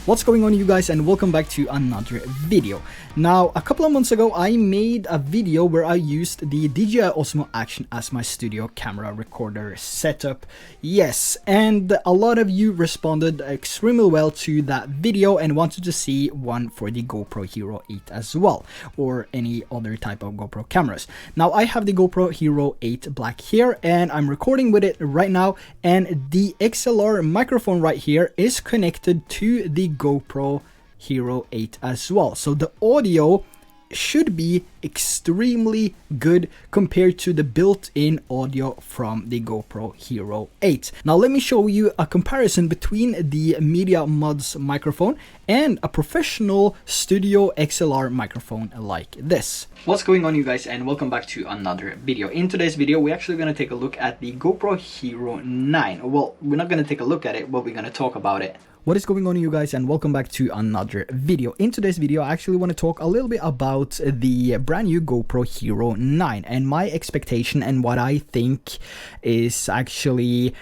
What's going on, you guys, and welcome back to another video. Now, a couple of months ago I made a video where I used the DJI Osmo Action as my studio camera recorder setup. Yes, and a lot of you responded extremely well to that video and wanted to see one for the GoPro Hero 8 as well, or any other type of GoPro cameras. Now, I have the GoPro Hero 8 Black here and I'm recording with it right now, and the XLR microphone right here is connected to the GoPro Hero 8 as well. So the audio should be extremely good compared to the built-in audio from the GoPro Hero 8. Now let me show you a comparison between the Media Mods microphone and a Professional Studio XLR microphone like this. What's going on, you guys, and welcome back to another video. In today's video we're actually going to take a look at the GoPro Hero 9. Well, we're not going to take a look at it, but we're going to talk about it. What is going on, you guys, and welcome back to another video. In today's video I actually want to talk a little bit about the brand new GoPro Hero 9 and my expectation and what I think is actually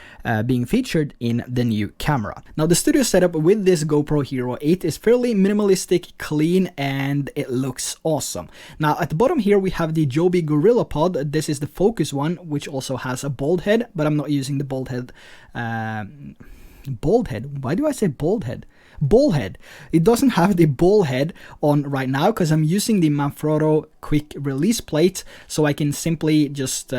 being featured in the new camera. Now, the studio setup with this GoPro Hero 8 is fairly minimalistic, clean, and it looks awesome. Now, at the bottom here we have the Joby Gorilla Pod. This is the focus one, which also has a bald head, but I'm not using the bald head. Bald head? Why do I say bald head? Ball head. It doesn't have the ball head on right now because I'm using the Manfrotto quick release plate, so I can simply just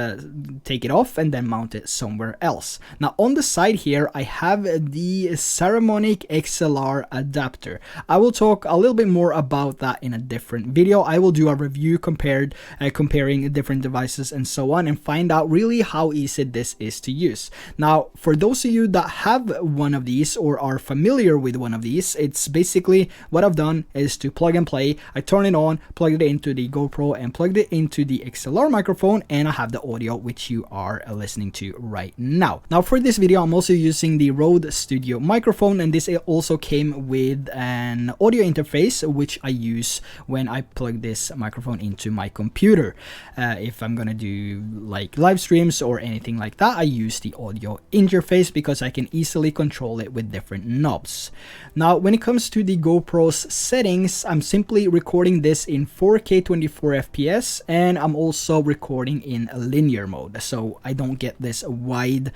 take it off and then mount it somewhere else. Now on the side here I have the Saramonic XLR adapter. I will talk a little bit more about that in a different video. I will do a review comparing different devices and so on, and find out really how easy this is to use. Now, for those of you that have one of these or are familiar with one of these, it's basically what I've done is to plug and play. I turn it on, plugged it into the GoPro and plugged it into the XLR microphone, and I have the audio which you are listening to right now. Now for this video I'm also using the Rode Studio microphone, and this also came with an audio interface which I use when I plug this microphone into my computer. If I'm gonna do like live streams or anything like that, I use the audio interface because I can easily control it with different knobs. Now, when it comes to the GoPro's settings, I'm simply recording this in 4K 24 FPS, and I'm also recording in linear mode, so I don't get this wide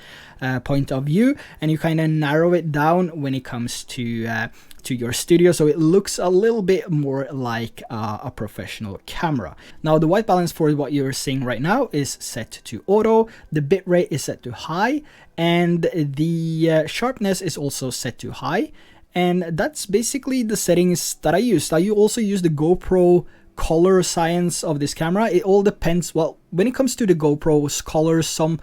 point of view, and you kind of narrow it down when it comes to your studio, so it looks a little bit more like a professional camera. Now, the white balance for what you're seeing right now is set to auto, the bitrate is set to high, and the sharpness is also set to high. And that's basically the settings that I use. Now, you also use the GoPro color science of this camera. It all depends. Well, when it comes to the GoPro's colors, some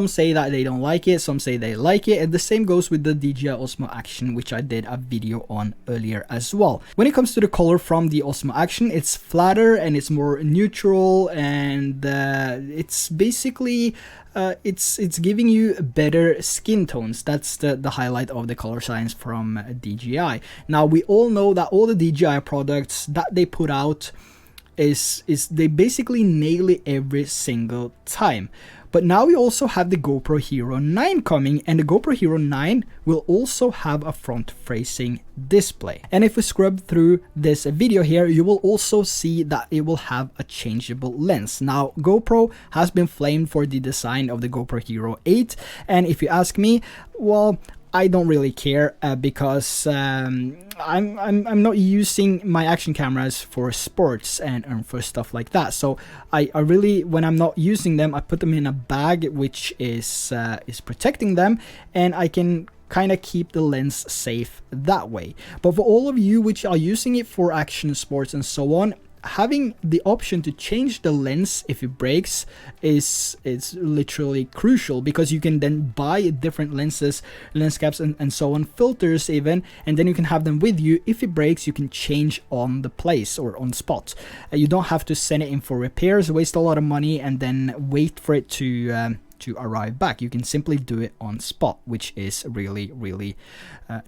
say that they don't like it, some say they like it, and the same goes with the DJI Osmo Action, which I did a video on earlier as well. When it comes to the color from the Osmo Action, it's flatter and it's more neutral, and it's basically it's giving you better skin tones. That's the highlight of the color science from DJI. Now, we all know that all the DJI products that they put out is they basically nail it every single time. But now we also have the GoPro Hero 9 coming, and the GoPro Hero 9 will also have a front-facing display. And if we scrub through this video here, you will also see that it will have a changeable lens. Now, GoPro has been flamed for the design of the GoPro Hero 8, and if you ask me, well, I don't really care because I'm not using my action cameras for sports and for stuff like that. So I really, when I'm not using them, I put them in a bag which is protecting them, and I can kind of keep the lens safe that way. But for all of you which are using it for action sports and so on, having the option to change the lens if it breaks is literally crucial, because you can then buy different lenses, lens caps and so on, filters even, and then you can have them with you. If it breaks, you can change on the place or on spot. You don't have to send it in for repairs, waste a lot of money, and then wait for it to to arrive back. You can simply do it on spot, which is really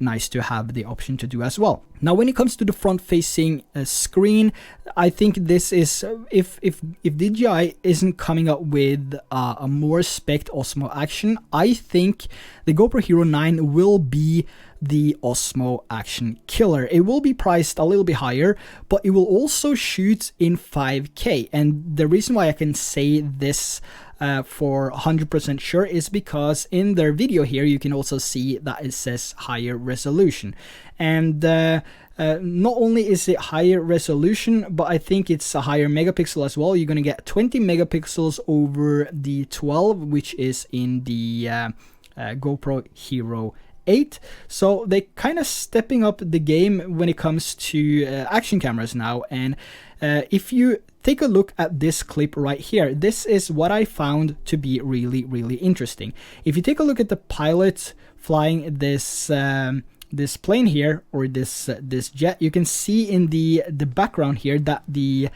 nice to have the option to do as well. Now, when it comes to the front-facing screen, I think this is, if DJI isn't coming up with a more spec'd OSMO action, I think the GoPro Hero 9 will be the OSMO action killer. It will be priced a little bit higher, but it will also shoot in 5K. And the reason why I can say this for 100% sure is because in their video here you can also see that it says higher resolution. And not only is it higher resolution, but I think it's a higher megapixel as well. You're going to get 20 megapixels over the 12, which is in the GoPro Hero 8. So they kind of stepping up the game when it comes to action cameras now. And if you take a look at this clip right here, this is what I found to be really interesting. If you take a look at the pilot flying this this plane here, or this jet, you can see in the background here that the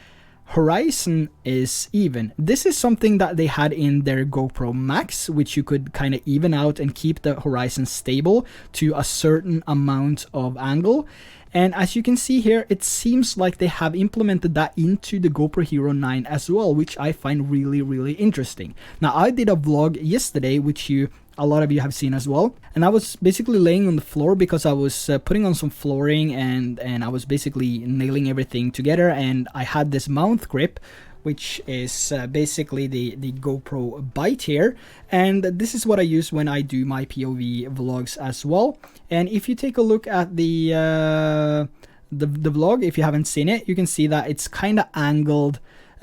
horizon is even. This is something that they had in their GoPro Max, which you could kind of even out and keep the horizon stable to a certain amount of angle. And as you can see here, it seems like they have implemented that into the GoPro Hero 9 as well, which I find really interesting. Now, I did a vlog yesterday, which a lot of you have seen as well, and I was basically laying on the floor because I was putting on some flooring, and I was basically nailing everything together, and I had this mount grip, which is basically the GoPro Bite here, and this is what I use when I do my POV vlogs as well. And if you take a look at the vlog, if you haven't seen it, you can see that it's kind of angled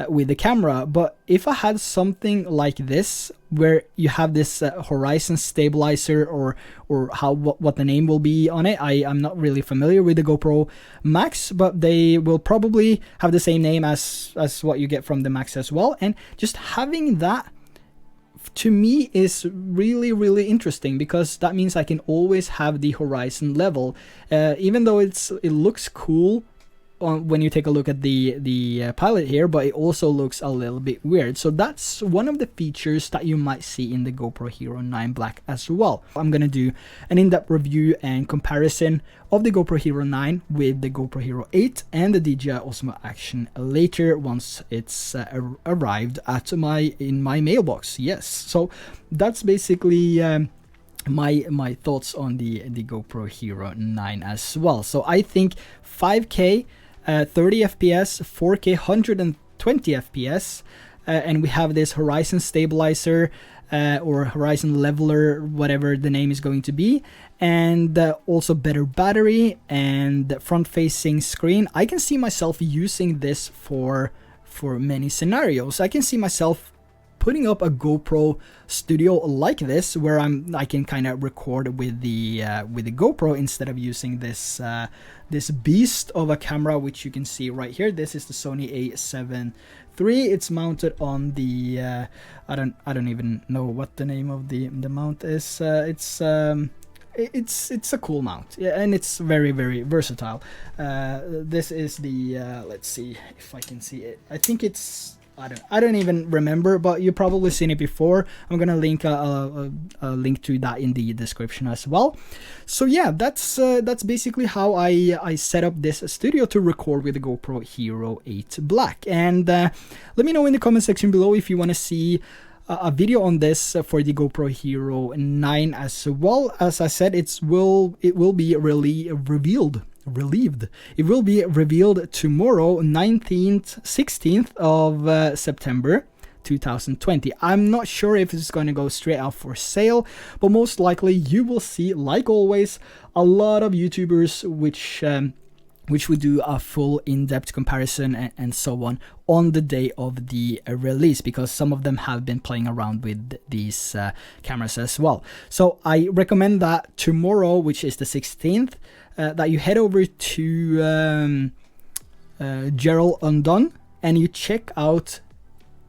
with the camera. But if I had something like this, where you have this horizon stabilizer, or what the name will be on it, I'm not really familiar with the GoPro Max, but they will probably have the same name as what you get from the Max as well. And just having that, to me, is really interesting, because that means I can always have the horizon level, even though it looks cool when you take a look at the pilot here, but it also looks a little bit weird. So that's one of the features that you might see in the GoPro Hero 9 Black as well. I'm gonna do an in-depth review and comparison of the GoPro Hero 9 with the GoPro Hero 8 and the DJI Osmo Action later, once it's arrived at in my mailbox. Yes, so that's basically my thoughts on the GoPro Hero 9 as well. So I think 5K 30 FPS, 4K 120 FPS, and we have this horizon stabilizer or horizon leveler, whatever the name is going to be, and also better battery and front-facing screen. I can see myself using this for many scenarios. I can see myself putting up a GoPro Studio like this, where I can kind of record with the GoPro instead of using this this beast of a camera, which you can see right here. This is the Sony A7 III. It's mounted on the I don't even know what the name of the mount is. It's a cool mount, yeah, and it's very versatile. This is the let's see if I can see it. I think it's, I don't even remember, but you've probably seen it before. I'm gonna link a link to that in the description as well. So yeah, that's basically how I set up this studio to record with the GoPro Hero 8 Black. And let me know in the comment section below if you want to see a video on this for the GoPro Hero 9 as well. As I said, it will be revealed. It will be revealed tomorrow, 16th of September 2020. I'm not sure if it's going to go straight out for sale, but most likely you will see, like always, a lot of YouTubers which would do a full in-depth comparison and so on the day of the release, because some of them have been playing around with these cameras as well. So I recommend that tomorrow, which is the 16th, that you head over to Gerald Undone and you check out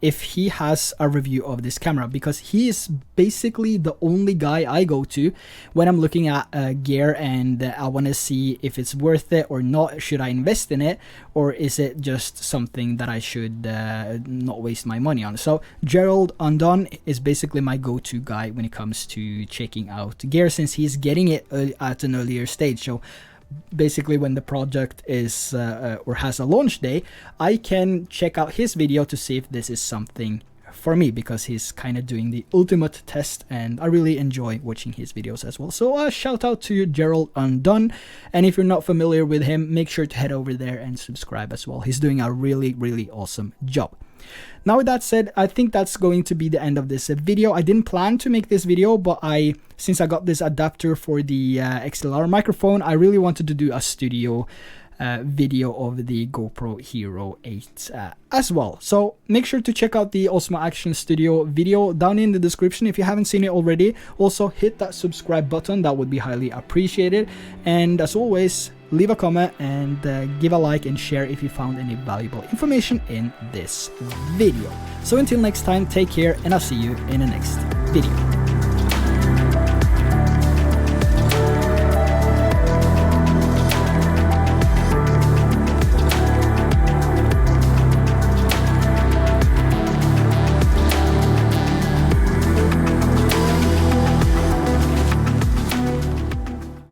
if he has a review of this camera, because he is basically the only guy I go to when I'm looking at gear and I want to see if it's worth it or not. Should I invest in it, or is it just something that I should not waste my money on? So Gerald Undone is basically my go-to guy when it comes to checking out gear, since he's getting it at an earlier stage. So basically when the project is or has a launch day, I can check out his video to see if this is something for me, because he's kind of doing the ultimate test and I really enjoy watching his videos as well. So shout out to Gerald Undone, and if you're not familiar with him, make sure to head over there and subscribe as well. He's doing a really awesome job. Now with that said, I think that's going to be the end of this video. I didn't plan to make this video, but since I got this adapter for the XLR microphone, I really wanted to do a studio video of the GoPro Hero 8 as well. So make sure to check out the Osmo Action Studio video down in the description if you haven't seen it already. Also hit that subscribe button, that would be highly appreciated. And as always, leave a comment and give a like and share if you found any valuable information in this video. So until next time, take care and I'll see you in the next video.